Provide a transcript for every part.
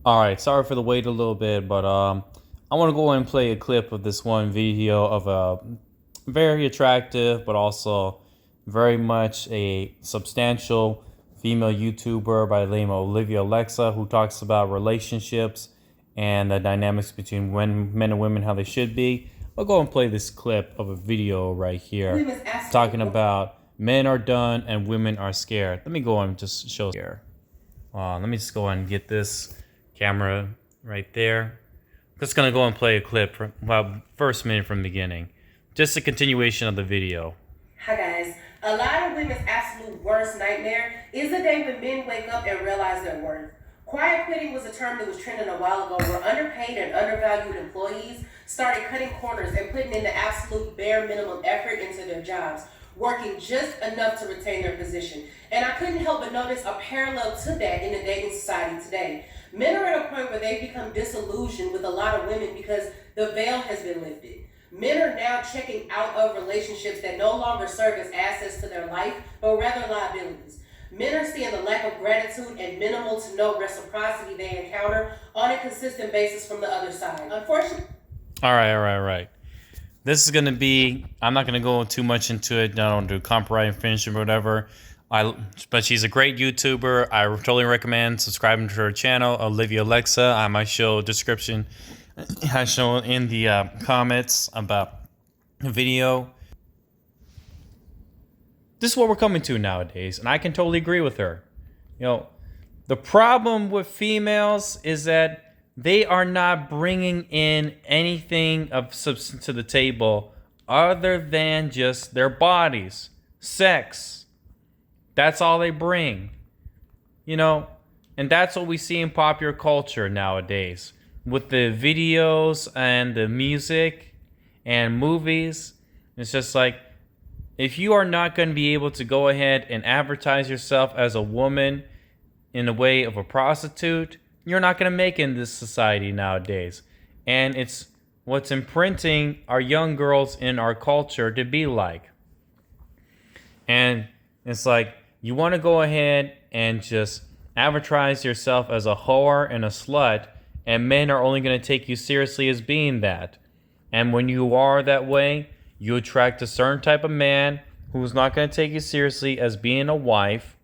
All right, sorry for the wait a little bit, but I want to go and play a clip of this one video of a very attractive, but also very much a substantial female YouTuber by the name of Olivia Alexa, who talks about relationships and the dynamics between men and women, how they should be. I'll go and play this clip of a video right here talking about men are done and women are scared. Let me go and just show here. Let me just go and get this camera right there. Just gonna go and play a clip from first minute from the beginning. Just a continuation of the video. Hi guys. A lot of women's absolute worst nightmare is the day when men wake up and realize their worth. Quiet quitting was a term that was trending a while ago where underpaid and undervalued employees started cutting corners and putting in the absolute bare minimum effort into their jobs, working just enough to retain their position. And I couldn't help but notice a parallel to that in the dating society today. Men are at a point where they've become disillusioned with a lot of women because the veil has been lifted. Men are now checking out of relationships that no longer serve as assets to their life, but rather liabilities. Men are seeing the lack of gratitude and minimal to no reciprocity they encounter on a consistent basis from the other side. Unfortunately. All right. This is gonna be. I'm not gonna go too much into it. I don't do copyright infringement or whatever. But she's a great YouTuber. I totally recommend subscribing to her channel, Olivia Alexa. My show description has shown in the comments about the video. This is what we're coming to nowadays, and I can totally agree with her. You know, the problem with females is that they are not bringing in anything of substance to the table other than just their bodies, sex. That's all they bring, and that's what we see in popular culture nowadays with the videos and the music and movies. It's just like, if you are not going to be able to go ahead and advertise yourself as a woman in the way of a prostitute, you're not going to make it in this society nowadays. And it's what's imprinting our young girls in our culture to be like. And it's like, you want to go ahead and just advertise yourself as a whore and a slut, and men are only going to take you seriously as being that. And when you are that way, you attract a certain type of man who's not going to take you seriously as being a wife.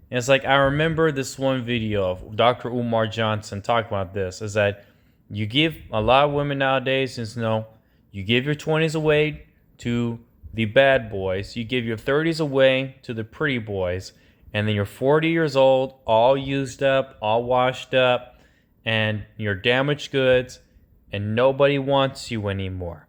And it's like, I remember this one video of Dr. Umar Johnson talking about this, is that you give a lot of women nowadays, you give your 20s away to the bad boys, you give your 30s away to the pretty boys, and then you're 40 years old, all used up, all washed up, and you're damaged goods, and nobody wants you anymore.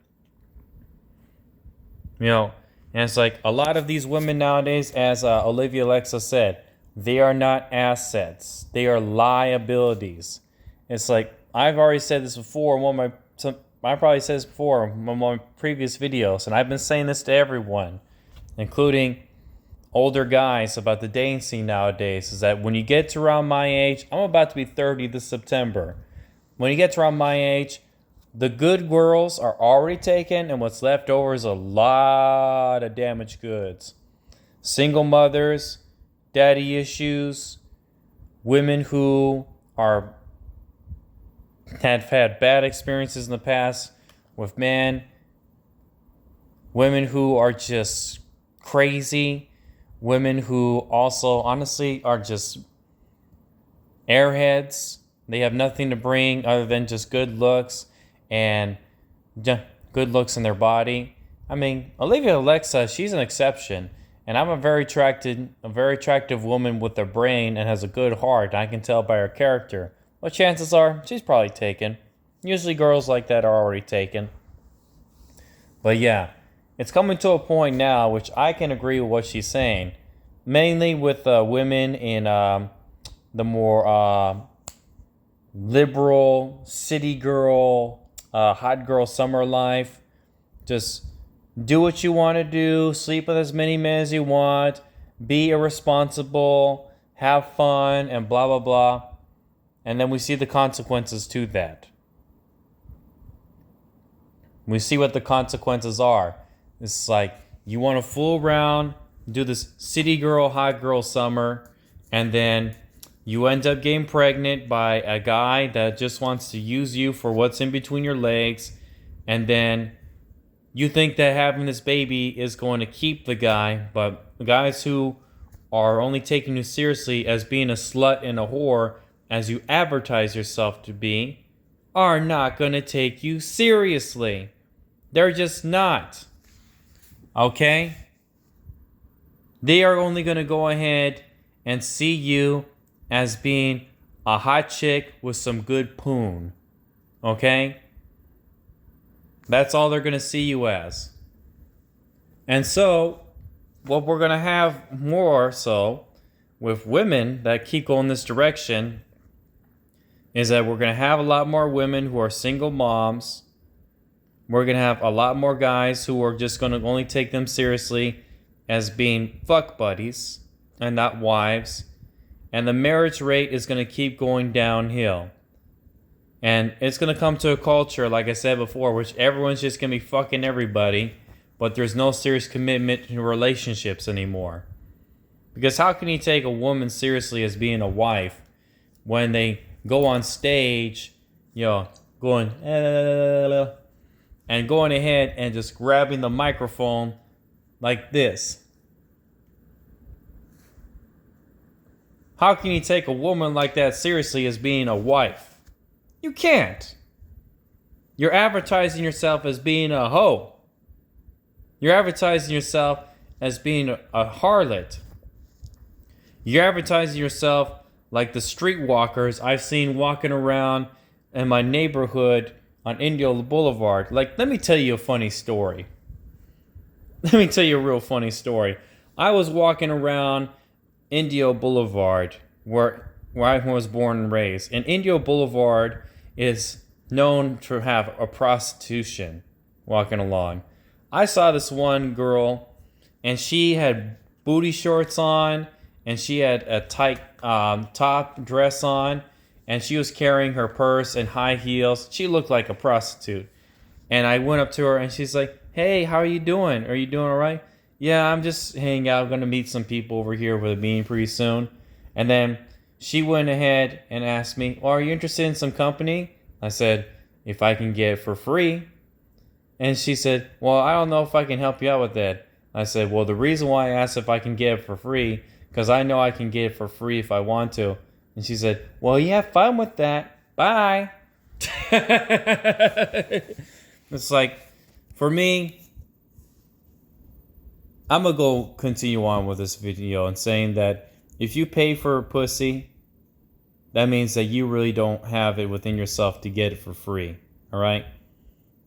And it's like, a lot of these women nowadays, as Olivia Alexa said, they are not assets, they are liabilities. It's like, I've already said this before in I probably said this before in one of my previous videos, and I've been saying this to everyone, including older guys, about the dating scene nowadays, is that when you get to around my age, I'm about to be 30 this September. When you get to around my age, the good girls are already taken, and what's left over is a lot of damaged goods. Single mothers, daddy issues, women who have had bad experiences in the past with men, women who are just crazy, women who also honestly are just airheads. They have nothing to bring other than just good looks and good looks in their body. I mean, Olivia Alexa, she's an exception, and I'm a very attractive woman with a brain and has a good heart. I can tell by her character. Well, chances are she's probably taken. Usually girls like that are already taken. But yeah, it's coming to a point now, which I can agree with what she's saying. Mainly with women in the more liberal, city girl, hot girl summer life. Just do what you want to do, sleep with as many men as you want, be irresponsible, have fun, and blah, blah, blah. And then we see the consequences to that. We see what the consequences are. It's like, you want to fool around, do this city girl, hot girl summer, and then You end up getting pregnant by a guy that just wants to use you for what's in between your legs. And then you think that having this baby is going to keep the guy. But guys who are only taking you seriously as being a slut and a whore, as you advertise yourself to be, are not going to take you seriously. They're just not. Okay? They are only going to go ahead and see you as being a hot chick with some good poon. Okay? That's all they're going to see you as. And so, what we're going to have more so with women that keep going this direction is that we're going to have a lot more women who are single moms. We're going to have a lot more guys who are just going to only take them seriously as being fuck buddies and not wives. And the marriage rate is going to keep going downhill. And it's going to come to a culture, like I said before, which everyone's just going to be fucking everybody, but there's no serious commitment to relationships anymore. Because how can you take a woman seriously as being a wife when they go on stage, going, and going ahead and just grabbing the microphone like this? How can you take a woman like that seriously as being a wife? You can't. You're advertising yourself as being a hoe. You're advertising yourself as being a harlot. You're advertising yourself like the streetwalkers I've seen walking around in my neighborhood on Indio Boulevard. Like, let me tell you a funny story. Let me tell you a real funny story. I was walking around Indio Boulevard, where I was born and raised. And Indio Boulevard is known to have a prostitution walking along. I saw this one girl, and she had booty shorts on, and she had a tight top dress on, and she was carrying her purse and high heels. She looked like a prostitute. And I went up to her, and she's like, "Hey, how are you doing? Are you doing all right?" "Yeah, I'm just hanging out. I'm going to meet some people over here with me pretty soon." And then she went ahead and asked me, "Well, are you interested in some company?" I said, "If I can get it for free." And she said, "Well, I don't know if I can help you out with that." I said, "Well, the reason why I asked if I can get it for free, because I know I can get it for free if I want to." And she said, "Well, you have fun with that. Bye." It's like, for me, I'm going to go continue on with this video and saying that if you pay for a pussy, that means that you really don't have it within yourself to get it for free. All right?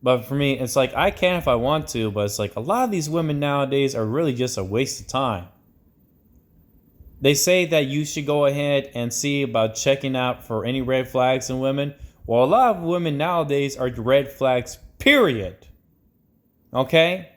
But for me, it's like, I can if I want to, but it's like a lot of these women nowadays are really just a waste of time. They say that you should go ahead and see about checking out for any red flags in women. Well, a lot of women nowadays are red flags, period. Okay?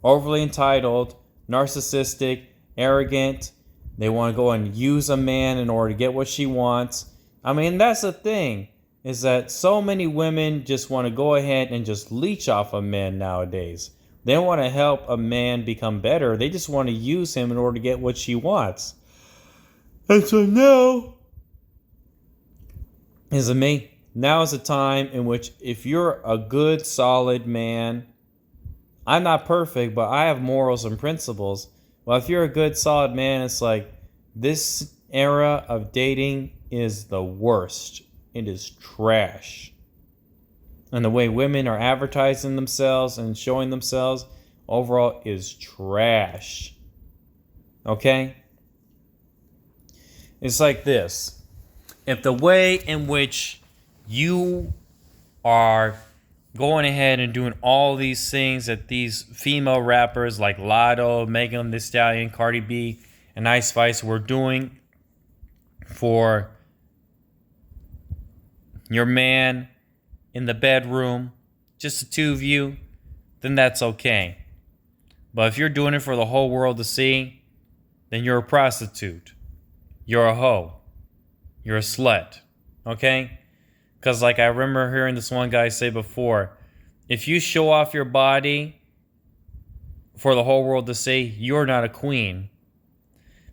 Overly entitled, narcissistic, arrogant. They want to go and use a man in order to get what she wants. I mean, that's the thing, is that so many women just want to go ahead and just leech off of men nowadays. They don't want to help a man become better. They just want to use him in order to get what she wants. And so now is now is a time in which if you're a good, solid man, I'm not perfect, but I have morals and principles. Well, if you're a good, solid man, it's like this era of dating is the worst. It is trash. And the way women are advertising themselves and showing themselves overall is trash. Okay? It's like this. If the way in which you are going ahead and doing all these things that these female rappers like Lotto, Megan Thee Stallion, Cardi B, and Ice Spice were doing for your man in the bedroom, just the two of you, then that's okay. But if you're doing it for the whole world to see, then you're a prostitute. You're a hoe. You're a slut. Okay? Because like I remember hearing this one guy say before, if you show off your body for the whole world to see, you're not a queen.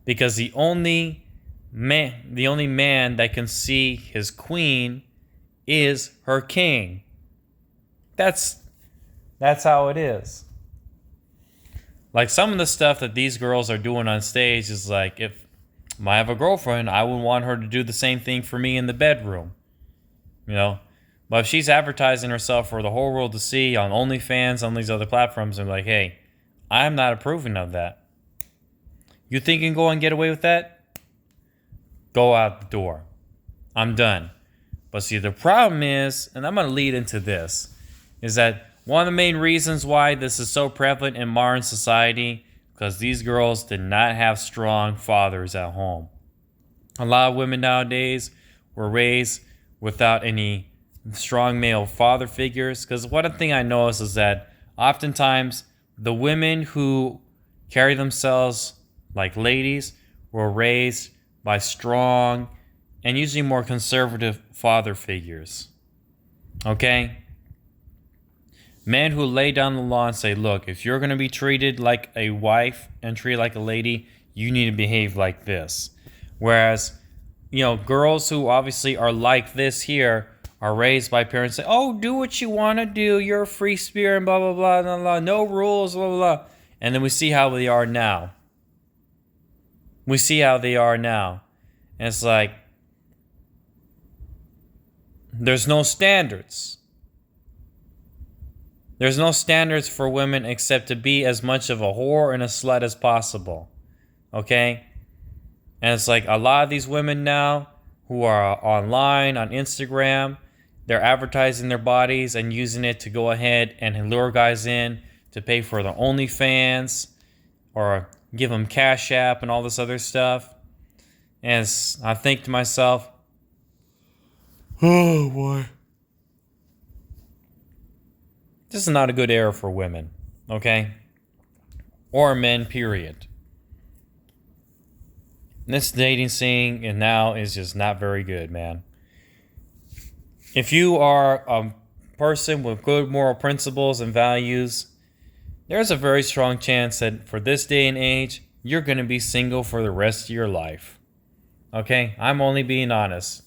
Because the only man that can see his queen is her king. That's how it is. Like some of the stuff that these girls are doing on stage is like, if I have a girlfriend, I would want her to do the same thing for me in the bedroom. But if she's advertising herself for the whole world to see on OnlyFans, on these other platforms, and like, hey, I'm not approving of that. You think you can go and get away with that? Go out the door. I'm done. But see, the problem is, and I'm going to lead into this, is that one of the main reasons why this is so prevalent in modern society, because these girls did not have strong fathers at home. A lot of women nowadays were raised without any strong male father figures. Because one thing I notice is that oftentimes the women who carry themselves like ladies were raised by strong and usually more conservative father figures. Okay? Men who lay down the law and say, look, if you're going to be treated like a wife and treated like a lady, you need to behave like this. Whereas, girls who obviously are like this here are raised by parents say, oh, do what you want to do. You're a free spirit and blah, blah, blah, blah, blah. No rules, blah, blah, blah. And then we see how they are now. And it's like, there's no standards. There's no standards for women except to be as much of a whore and a slut as possible. Okay? And it's like a lot of these women now who are online, on Instagram, they're advertising their bodies and using it to go ahead and lure guys in to pay for their OnlyFans or give them Cash App and all this other stuff. And I think to myself, oh boy. This is not a good era for women, okay? Or men, period. This dating scene and now is just not very good, man. If you are a person with good moral principles and values, there's a very strong chance that for this day and age, you're going to be single for the rest of your life. Okay? I'm only being honest.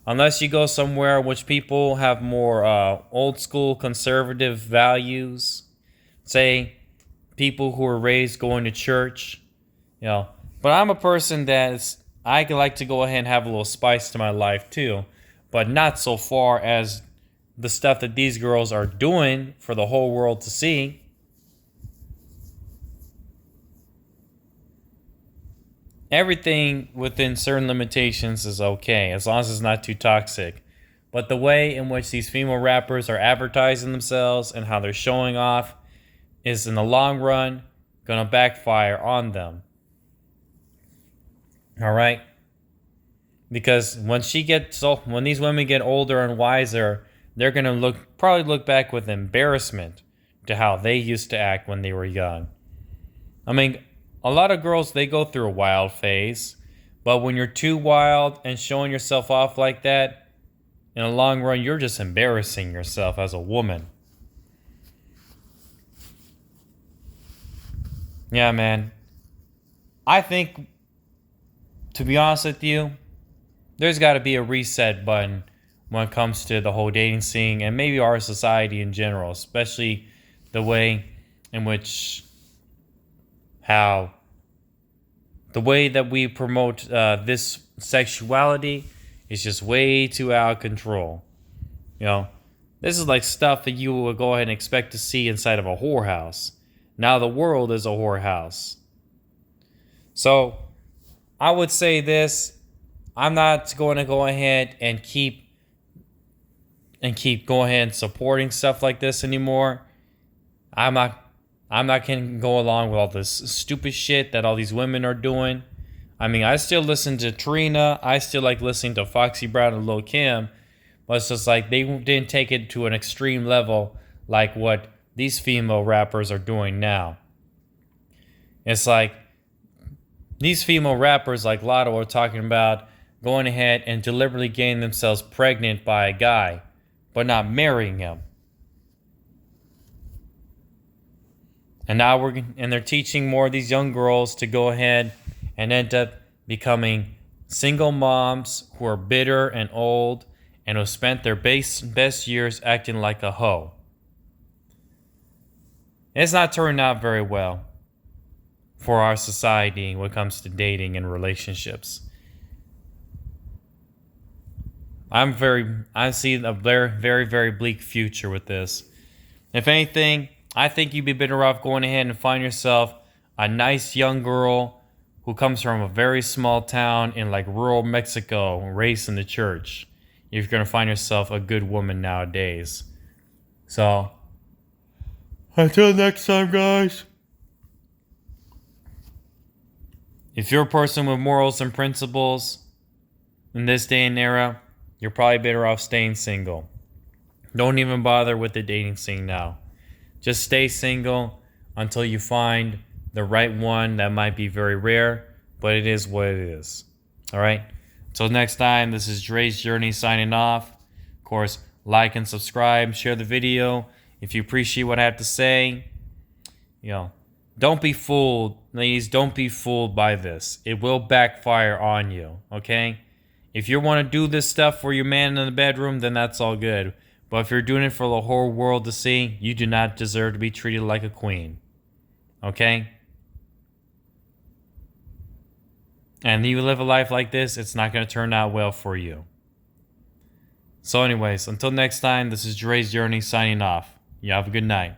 Unless you go somewhere in which people have more old school conservative values, say people who are raised going to church, But I'm a person I like to go ahead and have a little spice to my life too, but not so far as the stuff that these girls are doing for the whole world to see. Everything within certain limitations is okay, as long as it's not too toxic. But the way in which these female rappers are advertising themselves and how they're showing off is, in the long run, going to backfire on them. All right? Because when these women get older and wiser, they're going to probably look back with embarrassment to how they used to act when they were young. I mean, a lot of girls, they go through a wild phase, but when you're too wild and showing yourself off like that, in the long run, you're just embarrassing yourself as a woman. Yeah, man. I think, to be honest with you, there's got to be a reset button when it comes to the whole dating scene and maybe our society in general, especially the way in which the way that we promote this sexuality is just way too out of control. This is like stuff that you would go ahead and expect to see inside of a whorehouse. Now the world is a whorehouse. So I would say this: I'm not going to go ahead and keep going ahead and supporting stuff like this anymore. I'm not going to go along with all this stupid shit that all these women are doing. I mean, I still listen to Trina. I still like listening to Foxy Brown and Lil Kim. But it's just like they didn't take it to an extreme level like what these female rappers are doing now. It's like these female rappers like Lotto are talking about going ahead and deliberately getting themselves pregnant by a guy, but not marrying him. And now they're teaching more of these young girls to go ahead and end up becoming single moms who are bitter and old and who spent their best years acting like a hoe. It's not turning out very well for our society when it comes to dating and relationships. I see a very, very, very bleak future with this. If anything, I think you'd be better off going ahead and find yourself a nice young girl who comes from a very small town in like rural Mexico, raised in the church. You're going to find yourself a good woman nowadays. So, until next time, guys. If you're a person with morals and principles in this day and era, you're probably better off staying single. Don't even bother with the dating scene now. Just stay single until you find the right one. That might be very rare, but it is what it is. All right? Until next time, this is Dre's Journey signing off. Of course, like and subscribe, share the video. If you appreciate what I have to say, don't be fooled. Ladies, don't be fooled by this. It will backfire on you, okay? If you want to do this stuff for your man in the bedroom, then that's all good. But if you're doing it for the whole world to see, you do not deserve to be treated like a queen. Okay? And you live a life like this, it's not going to turn out well for you. So anyways, until next time, this is Dre's Journey signing off. You have a good night.